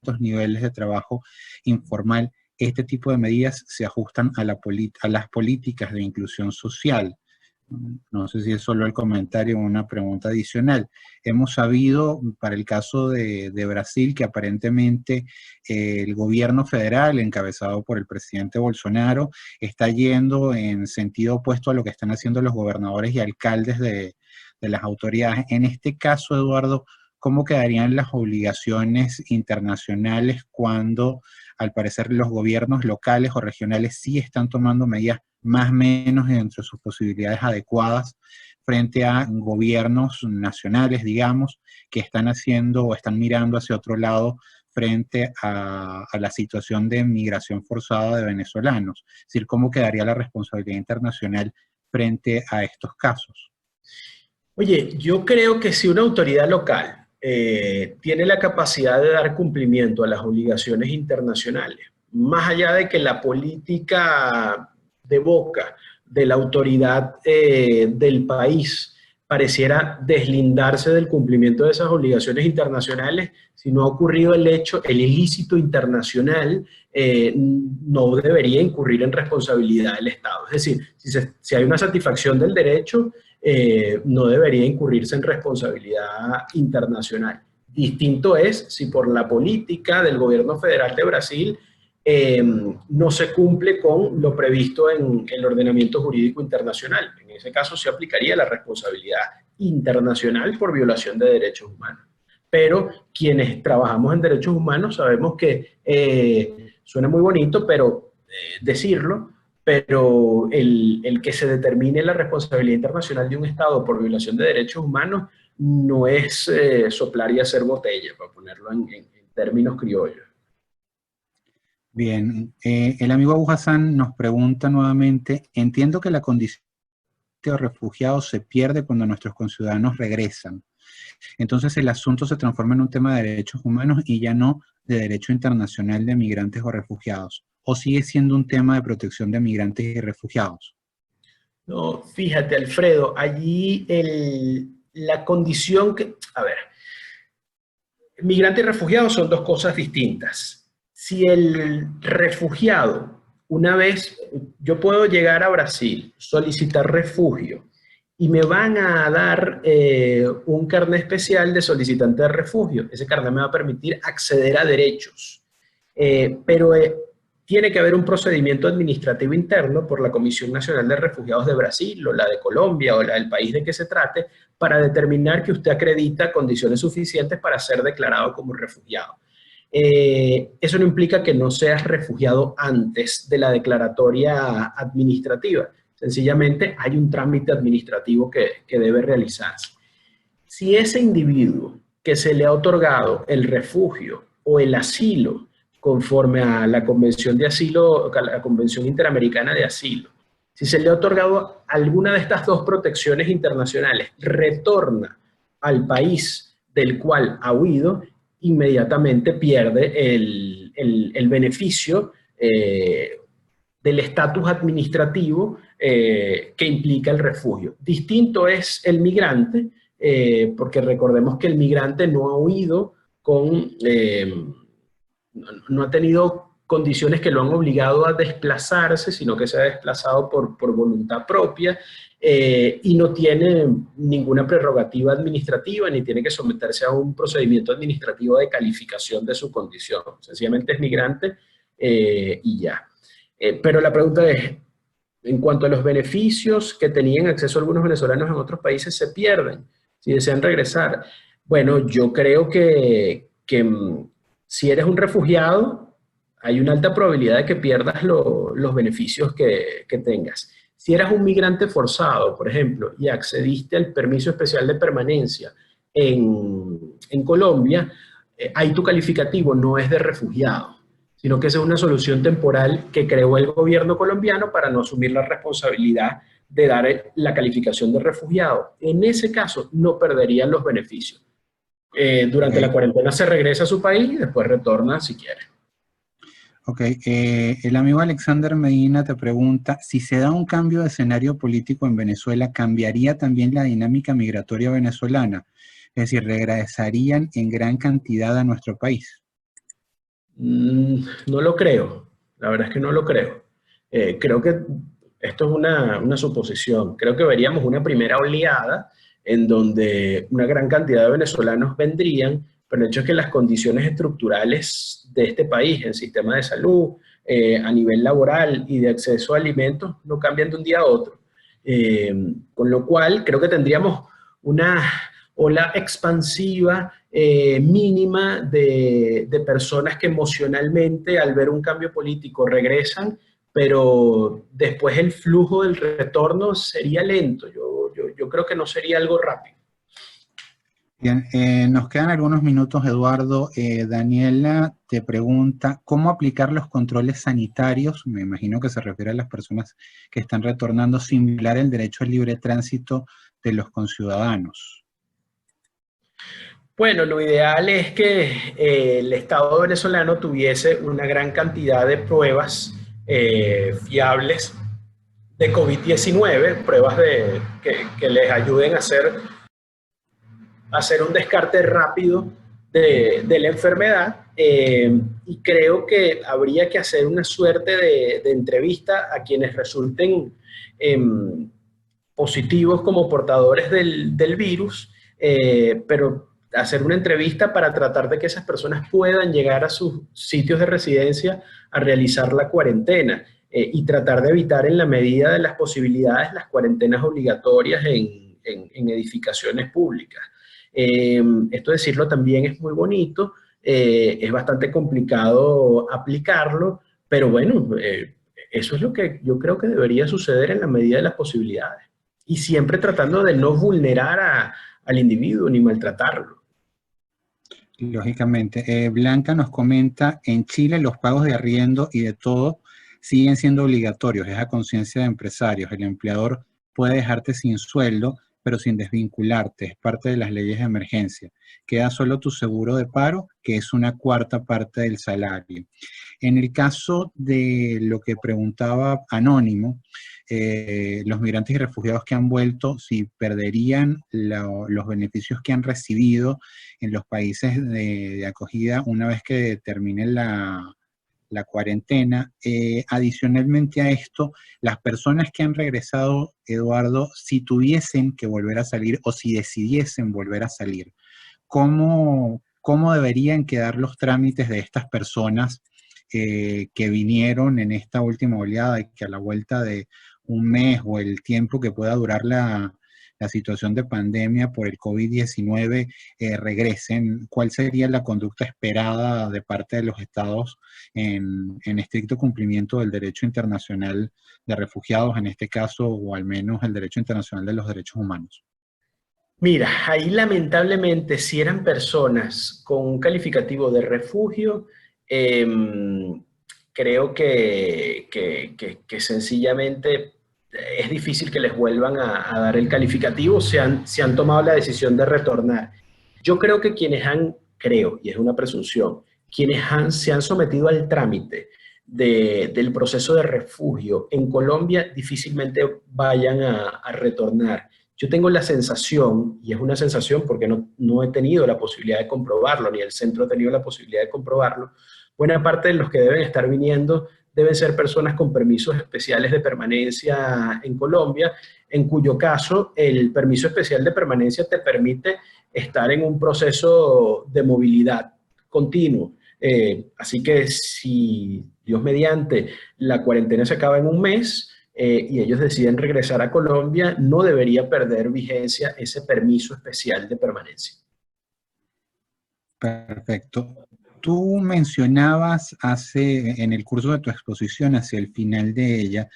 altos niveles de trabajo informal, este tipo de medidas se ajustan a las políticas de inclusión social. No sé si es solo el comentario o una pregunta adicional. Hemos sabido, para el caso de Brasil, que aparentemente el gobierno federal, encabezado por el presidente Bolsonaro, está yendo en sentido opuesto a lo que están haciendo los gobernadores y alcaldes de las autoridades. En este caso, Eduardo, ¿cómo quedarían las obligaciones internacionales cuando, al parecer, los gobiernos locales o regionales sí están tomando medidas más o menos dentro de sus posibilidades adecuadas frente a gobiernos nacionales, digamos, que están haciendo o están mirando hacia otro lado frente a la situación de migración forzada de venezolanos? Es decir, ¿cómo quedaría la responsabilidad internacional frente a estos casos? Oye, yo creo que si una autoridad local tiene la capacidad de dar cumplimiento a las obligaciones internacionales, más allá de que la política de boca de la autoridad del país pareciera deslindarse del cumplimiento de esas obligaciones internacionales, si no ha ocurrido el hecho, el ilícito internacional no debería incurrir en responsabilidad del Estado. Es decir, si hay una satisfacción del derecho, no debería incurrirse en responsabilidad internacional. Distinto es si por la política del gobierno federal de Brasil no se cumple con lo previsto en el ordenamiento jurídico internacional. En ese caso se aplicaría la responsabilidad internacional por violación de derechos humanos. Pero quienes trabajamos en derechos humanos sabemos que suena muy bonito, pero decirlo, pero el que se determine la responsabilidad internacional de un Estado por violación de derechos humanos no es soplar y hacer botella, para ponerlo en términos criollos. Bien, el amigo Abu Hassan nos pregunta nuevamente, entiendo que la condición de refugiados se pierde cuando nuestros conciudadanos regresan. Entonces el asunto se transforma en un tema de derechos humanos y ya no de derecho internacional de migrantes o refugiados. ¿O sigue siendo un tema de protección de migrantes y refugiados? No, fíjate, Alfredo, allí la condición que, a ver, migrante y refugiado son dos cosas distintas. Si el refugiado, una vez, yo puedo llegar a Brasil, solicitar refugio, y me van a dar un carnet especial de solicitante de refugio. Ese carnet me va a permitir acceder a derechos. Pero tiene que haber un procedimiento administrativo interno por la Comisión Nacional de Refugiados de Brasil, o la de Colombia, o la del país de que se trate, para determinar que usted acredita condiciones suficientes para ser declarado como refugiado. Eso no implica que no seas refugiado antes de la declaratoria administrativa. Sencillamente hay un trámite administrativo que debe realizarse. Si ese individuo que se le ha otorgado el refugio o el asilo conforme a la Convención de Asilo, a la Convención Interamericana de Asilo, si se le ha otorgado alguna de estas dos protecciones internacionales, retorna al país del cual ha huido, inmediatamente pierde el el beneficio del estatus administrativo que implica el refugio. Distinto es el migrante, porque recordemos que el migrante no ha huido no ha tenido condiciones que lo han obligado a desplazarse, sino que se ha desplazado por voluntad propia, y no tiene ninguna prerrogativa administrativa, ni tiene que someterse a un procedimiento administrativo de calificación de su condición. Sencillamente es migrante y ya. Pero la pregunta es, en cuanto a los beneficios que tenían acceso algunos venezolanos en otros países, se pierden si desean regresar. Bueno, yo creo que si eres un refugiado, hay una alta probabilidad de que pierdas los beneficios que tengas. Si eras un migrante forzado, por ejemplo, y accediste al permiso especial de permanencia en Colombia, ahí tu calificativo no es de refugiado, sino que esa es una solución temporal que creó el gobierno colombiano para no asumir la responsabilidad de dar la calificación de refugiado. En ese caso, no perderían los beneficios. Durante la cuarentena se regresa a su país y después retorna si quiere. Ok, el amigo Alexander Medina te pregunta, si se da un cambio de escenario político en Venezuela, ¿cambiaría también la dinámica migratoria venezolana? Es decir, ¿regresarían en gran cantidad a nuestro país? No lo creo, la verdad es que no lo creo. Creo que esto es una suposición. Creo que veríamos una primera oleada en donde una gran cantidad de venezolanos vendrían, pero el hecho es que las condiciones estructurales de este país, en sistema de salud, a nivel laboral y de acceso a alimentos, no cambian de un día a otro. Con lo cual, creo que tendríamos una ola expansiva mínima de personas que emocionalmente, al ver un cambio político, regresan, pero después el flujo del retorno sería lento. Yo creo que no sería algo rápido. Bien, nos quedan algunos minutos, Eduardo. Daniela te pregunta, ¿cómo aplicar los controles sanitarios? Me imagino que se refiere a las personas que están retornando sin violar el derecho al libre tránsito de los conciudadanos. Bueno, lo ideal es que el Estado venezolano tuviese una gran cantidad de pruebas fiables de COVID-19, pruebas que les ayuden a hacer un descarte rápido de la enfermedad, y creo que habría que hacer una suerte de entrevista a quienes resulten positivos como portadores del virus, pero hacer una entrevista para tratar de que esas personas puedan llegar a sus sitios de residencia a realizar la cuarentena, y tratar de evitar en la medida de las posibilidades las cuarentenas obligatorias en edificaciones públicas. Esto decirlo también es muy bonito, es bastante complicado aplicarlo, pero bueno, eso es lo que yo creo que debería suceder en la medida de las posibilidades. Y siempre tratando de no vulnerar al individuo ni maltratarlo. Lógicamente. Blanca nos comenta, en Chile los pagos de arriendo y de todo siguen siendo obligatorios, es a conciencia de empresarios. El empleador puede dejarte sin sueldo, pero sin desvincularte, es parte de las leyes de emergencia. Queda solo tu seguro de paro, que es una cuarta parte del salario. En el caso de lo que preguntaba Anónimo, los migrantes y refugiados que han vuelto, si perderían los beneficios que han recibido en los países de acogida una vez que termine la cuarentena. Adicionalmente a esto, las personas que han regresado, Eduardo, si tuviesen que volver a salir o si decidiesen volver a salir, ¿cómo deberían quedar los trámites de estas personas que vinieron en esta última oleada y que a la vuelta de un mes o el tiempo que pueda durar la situación de pandemia por el COVID-19 regresen? ¿Cuál sería la conducta esperada de parte de los estados en estricto cumplimiento del derecho internacional de refugiados, en este caso, o al menos el derecho internacional de los derechos humanos? Mira, ahí lamentablemente si eran personas con un calificativo de refugio, creo que sencillamente es difícil que les vuelvan a dar el calificativo si han tomado la decisión de retornar. Yo creo que quienes creo, y es una presunción, quienes se han sometido al trámite del proceso de refugio en Colombia difícilmente vayan a retornar. Yo tengo la sensación, y es una sensación porque no he tenido la posibilidad de comprobarlo, ni el centro ha tenido la posibilidad de comprobarlo, buena parte de los que deben estar viniendo deben ser personas con permisos especiales de permanencia en Colombia, en cuyo caso el permiso especial de permanencia te permite estar en un proceso de movilidad continuo. Así que si Dios mediante la cuarentena se acaba en un mes y ellos deciden regresar a Colombia, no debería perder vigencia ese permiso especial de permanencia. Perfecto. Tú mencionabas en el curso de tu exposición, hacia el final de ella,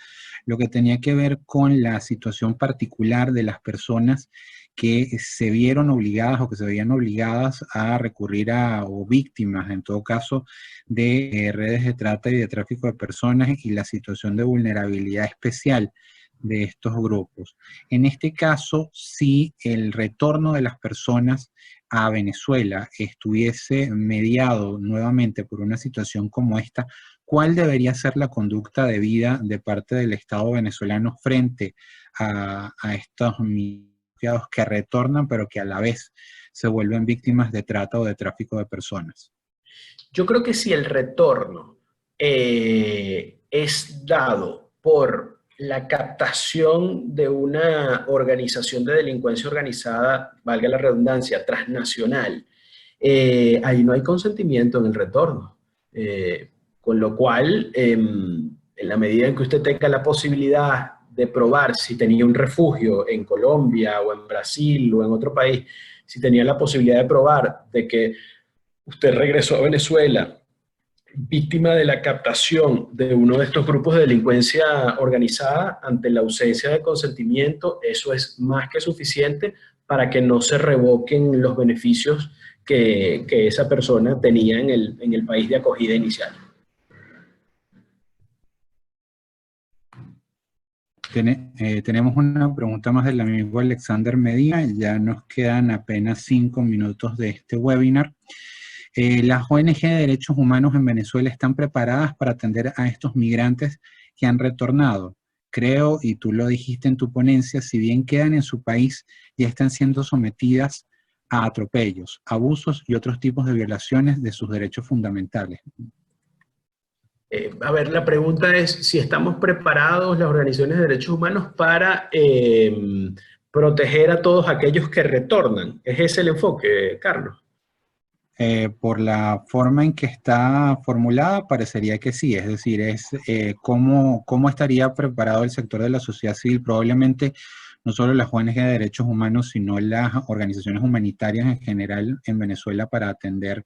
lo que tenía que ver con la situación particular de las personas que se vieron obligadas o que se veían obligadas a recurrir o víctimas, en todo caso, de redes de trata y de tráfico de personas y la situación de vulnerabilidad especial de estos grupos. En este caso, si el retorno de las personas a Venezuela estuviese mediado nuevamente por una situación como esta, ¿cuál debería ser la conducta debida de parte del Estado venezolano frente a estos refugiados que retornan, pero que a la vez se vuelven víctimas de trata o de tráfico de personas? Yo creo que si el retorno es dado por la captación de una organización de delincuencia organizada, valga la redundancia, transnacional, ahí no hay consentimiento en el retorno. Con lo cual, en la medida en que usted tenga la posibilidad de probar si tenía un refugio en Colombia o en Brasil o en otro país, si tenía la posibilidad de probar de que usted regresó a Venezuela víctima de la captación de uno de estos grupos de delincuencia organizada ante la ausencia de consentimiento, eso es más que suficiente para que no se revoquen los beneficios que esa persona tenía en el país de acogida inicial. Tenemos una pregunta más del amigo Alexander Medina. Ya nos quedan apenas 5 minutos de este webinar. Las ONG de derechos humanos en Venezuela están preparadas para atender a estos migrantes que han retornado. Creo, y tú lo dijiste en tu ponencia, si bien quedan en su país, ya están siendo sometidas a atropellos, abusos y otros tipos de violaciones de sus derechos fundamentales. A ver, la pregunta es si estamos preparados, las organizaciones de derechos humanos, para proteger a todos aquellos que retornan. ¿Es ese el enfoque, Carlos? Por la forma en que está formulada, parecería que sí. Es decir, cómo estaría preparado el sector de la sociedad civil, probablemente no solo las ONG de derechos humanos, sino las organizaciones humanitarias en general en Venezuela para atender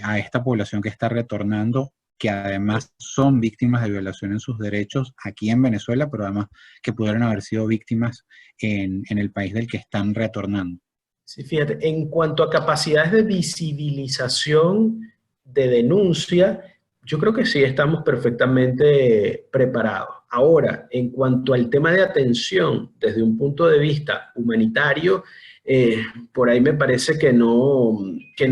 a esta población que está retornando, que además son víctimas de violación en sus derechos aquí en Venezuela, pero además que pudieron haber sido víctimas en el país del que están retornando. Sí, fíjate, en cuanto a capacidades de visibilización, de denuncia, yo creo que sí estamos perfectamente preparados. Ahora, en cuanto al tema de atención, desde un punto de vista humanitario, por ahí me parece que no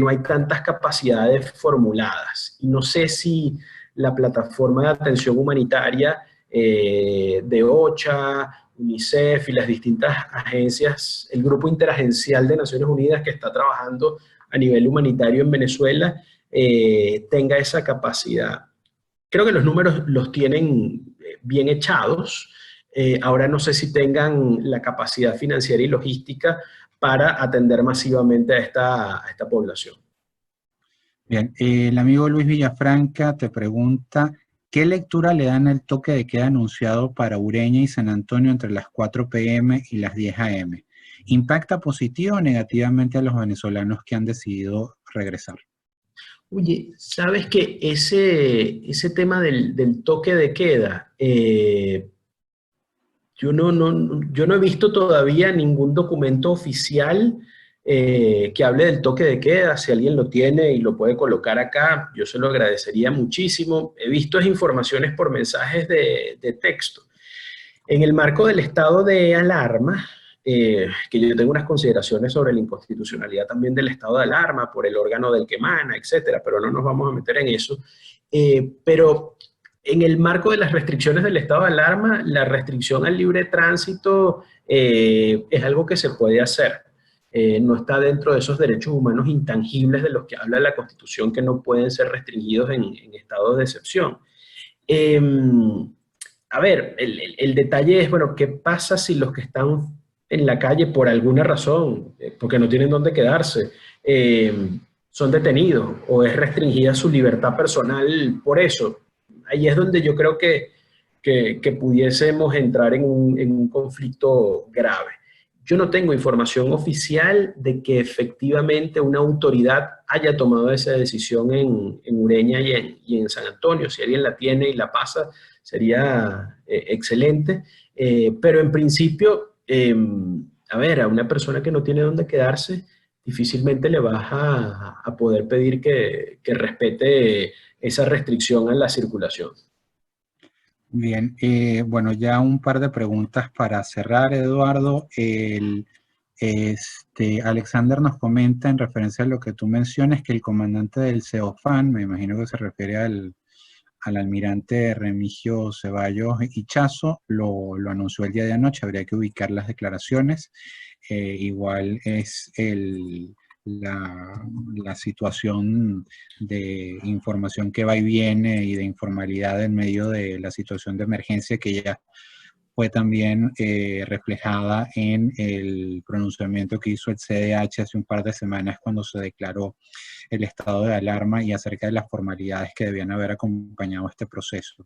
hay tantas capacidades formuladas. Y no sé si la plataforma de atención humanitaria de OCHA, UNICEF y las distintas agencias, el grupo interagencial de Naciones Unidas que está trabajando a nivel humanitario en Venezuela, tenga esa capacidad. Creo que los números los tienen bien echados. Ahora no sé si tengan la capacidad financiera y logística para atender masivamente a esta población. Bien, el amigo Luis Villafranca te pregunta, ¿qué lectura le dan al toque de queda anunciado para Ureña y San Antonio entre las 4 p.m. y las 10 a.m.? ¿Impacta positivo o negativamente a los venezolanos que han decidido regresar? Oye, ¿sabes que ese tema del toque de queda, yo no he visto todavía ningún documento oficial que hable del toque de queda? Si alguien lo tiene y lo puede colocar acá, yo se lo agradecería muchísimo. He visto informaciones por mensajes de texto. En el marco del estado de alarma, que yo tengo unas consideraciones sobre la inconstitucionalidad también del estado de alarma, por el órgano del que emana, etcétera, pero no nos vamos a meter en eso. Pero en el marco de las restricciones del estado de alarma, la restricción al libre tránsito es algo que se puede hacer. No está dentro de esos derechos humanos intangibles de los que habla la Constitución, que no pueden ser restringidos en estados de excepción. Eh, a ver, el detalle es, bueno, ¿qué pasa si los que están en la calle por alguna razón, porque no tienen dónde quedarse, son detenidos o es restringida su libertad personal por eso? Ahí es donde yo creo que pudiésemos entrar en un conflicto grave. Yo no tengo información oficial de que efectivamente una autoridad haya tomado esa decisión en Ureña y en San Antonio. Si alguien la tiene y la pasa, sería excelente. Pero en principio, a ver, a una persona que no tiene dónde quedarse, difícilmente le vas a poder pedir que respete esa restricción a la circulación. Bien, bueno, ya un par de preguntas para cerrar, Eduardo. Alexander nos comenta en referencia a lo que tú mencionas, que el comandante del CEOFAN, me imagino que se refiere al almirante Remigio Ceballos Ichazo, lo anunció el día de anoche, habría que ubicar las declaraciones. Igual es la situación de información que va y viene y de informalidad en medio de la situación de emergencia que ya fue también reflejada en el pronunciamiento que hizo el CDH hace un par de semanas cuando se declaró el estado de alarma y acerca de las formalidades que debían haber acompañado este proceso.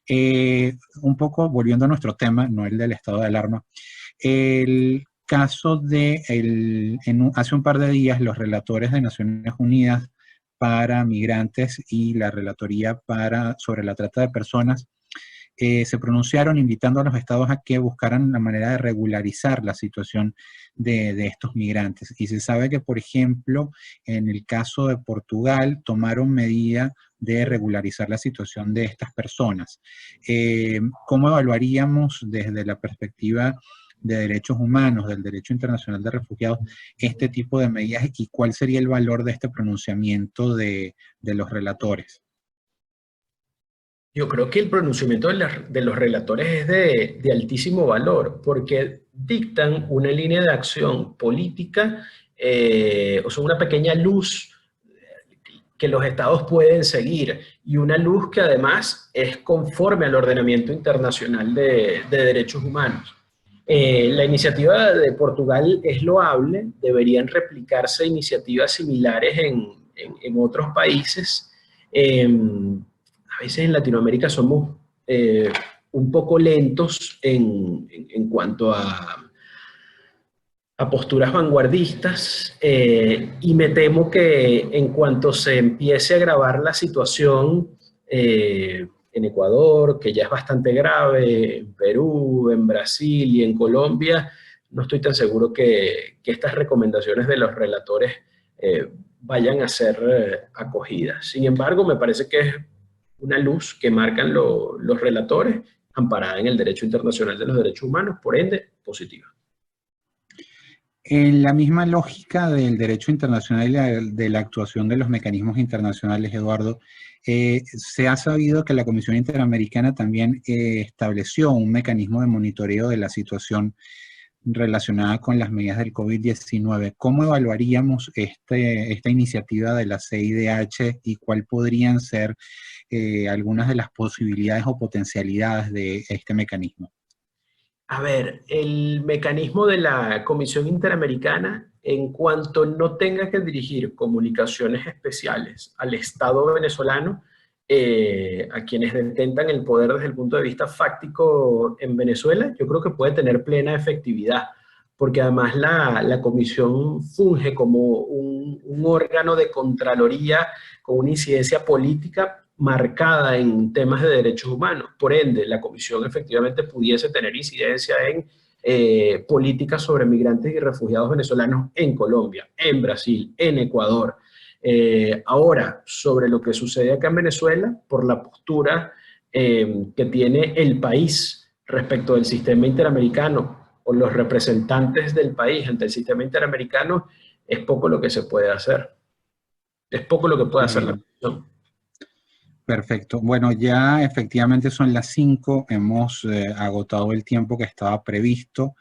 Un poco volviendo a nuestro tema, no el del estado de alarma, el caso de, hace un par de días, los relatores de Naciones Unidas para Migrantes y la Relatoría sobre la Trata de Personas se pronunciaron invitando a los estados a que buscaran la manera de regularizar la situación de estos migrantes. Y se sabe que, por ejemplo, en el caso de Portugal, tomaron medida de regularizar la situación de estas personas. ¿Cómo evaluaríamos desde la perspectiva de derechos humanos, del derecho internacional de refugiados, este tipo de medidas y cuál sería el valor de este pronunciamiento de los relatores? Yo creo que el pronunciamiento de los relatores es de altísimo valor, porque dictan una línea de acción política, o sea, una pequeña luz que los estados pueden seguir, y una luz que además es conforme al ordenamiento internacional de derechos humanos. La iniciativa de Portugal es loable, deberían replicarse iniciativas similares en otros países. A veces en Latinoamérica somos un poco lentos en cuanto a posturas vanguardistas, y me temo que en cuanto se empiece a agravar la situación en Ecuador, que ya es bastante grave, en Perú, en Brasil y en Colombia, no estoy tan seguro que estas recomendaciones de los relatores vayan a ser acogidas. Sin embargo, me parece que es una luz que marcan los relatores, amparada en el derecho internacional de los derechos humanos, por ende, positiva. En la misma lógica del derecho internacional y de la actuación de los mecanismos internacionales, Eduardo, se ha sabido que la Comisión Interamericana también estableció un mecanismo de monitoreo de la situación relacionada con las medidas del COVID-19. ¿Cómo evaluaríamos esta iniciativa de la CIDH y cuál podrían ser algunas de las posibilidades o potencialidades de este mecanismo? A ver, el mecanismo de la Comisión Interamericana, en cuanto no tenga que dirigir comunicaciones especiales al Estado venezolano, a quienes detentan el poder desde el punto de vista fáctico en Venezuela, yo creo que puede tener plena efectividad, porque además la Comisión funge como un órgano de contraloría con una incidencia política marcada en temas de derechos humanos. Por ende, la Comisión efectivamente pudiese tener incidencia en políticas sobre migrantes y refugiados venezolanos en Colombia, en Brasil, en Ecuador. Ahora, sobre lo que sucede acá en Venezuela, por la postura que tiene el país respecto del sistema interamericano, o los representantes del país ante el sistema interamericano, es poco lo que se puede hacer. Es poco lo que puede hacer la Comisión. Perfecto. Bueno, ya efectivamente son las 5, hemos agotado el tiempo que estaba previsto.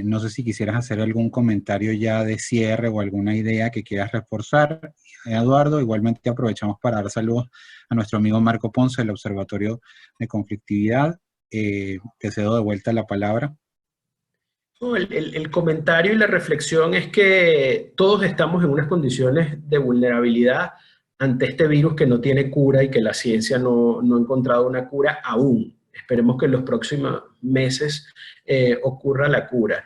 No sé si quisieras hacer algún comentario ya de cierre o alguna idea que quieras reforzar. Eduardo, igualmente aprovechamos para dar saludos a nuestro amigo Marco Ponce del Observatorio de Conflictividad. Te cedo de vuelta la palabra. No, el comentario y la reflexión es que todos estamos en unas condiciones de vulnerabilidad ante este virus que no tiene cura y que la ciencia no ha encontrado una cura aún. Esperemos que en los próximos meses ocurra la cura.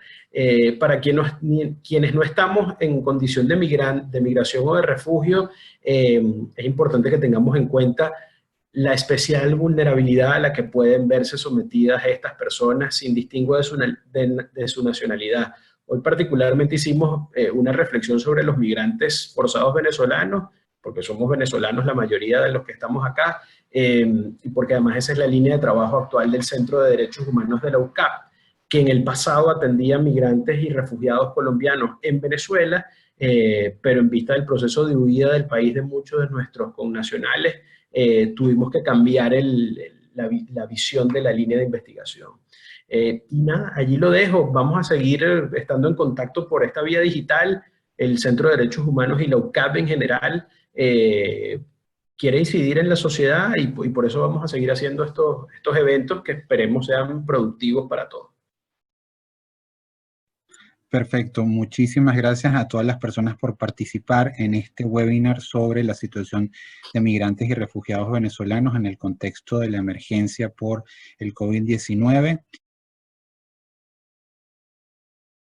Para quienes no estamos en condición de migración o de refugio, es importante que tengamos en cuenta la especial vulnerabilidad a la que pueden verse sometidas estas personas sin distingo de su nacionalidad. Hoy particularmente hicimos una reflexión sobre los migrantes forzados venezolanos, porque somos venezolanos la mayoría de los que estamos acá, y porque además esa es la línea de trabajo actual del Centro de Derechos Humanos de la UCAP, que en el pasado atendía migrantes y refugiados colombianos en Venezuela, pero en vista del proceso de huida del país de muchos de nuestros connacionales, tuvimos que cambiar la visión de la línea de investigación. Y nada, allí lo dejo. Vamos a seguir estando en contacto por esta vía digital. El Centro de Derechos Humanos y la UCAP en general quiere incidir en la sociedad y por eso vamos a seguir haciendo estos eventos que esperemos sean productivos para todos. Perfecto, muchísimas gracias a todas las personas por participar en este webinar sobre la situación de migrantes y refugiados venezolanos en el contexto de la emergencia por el COVID-19.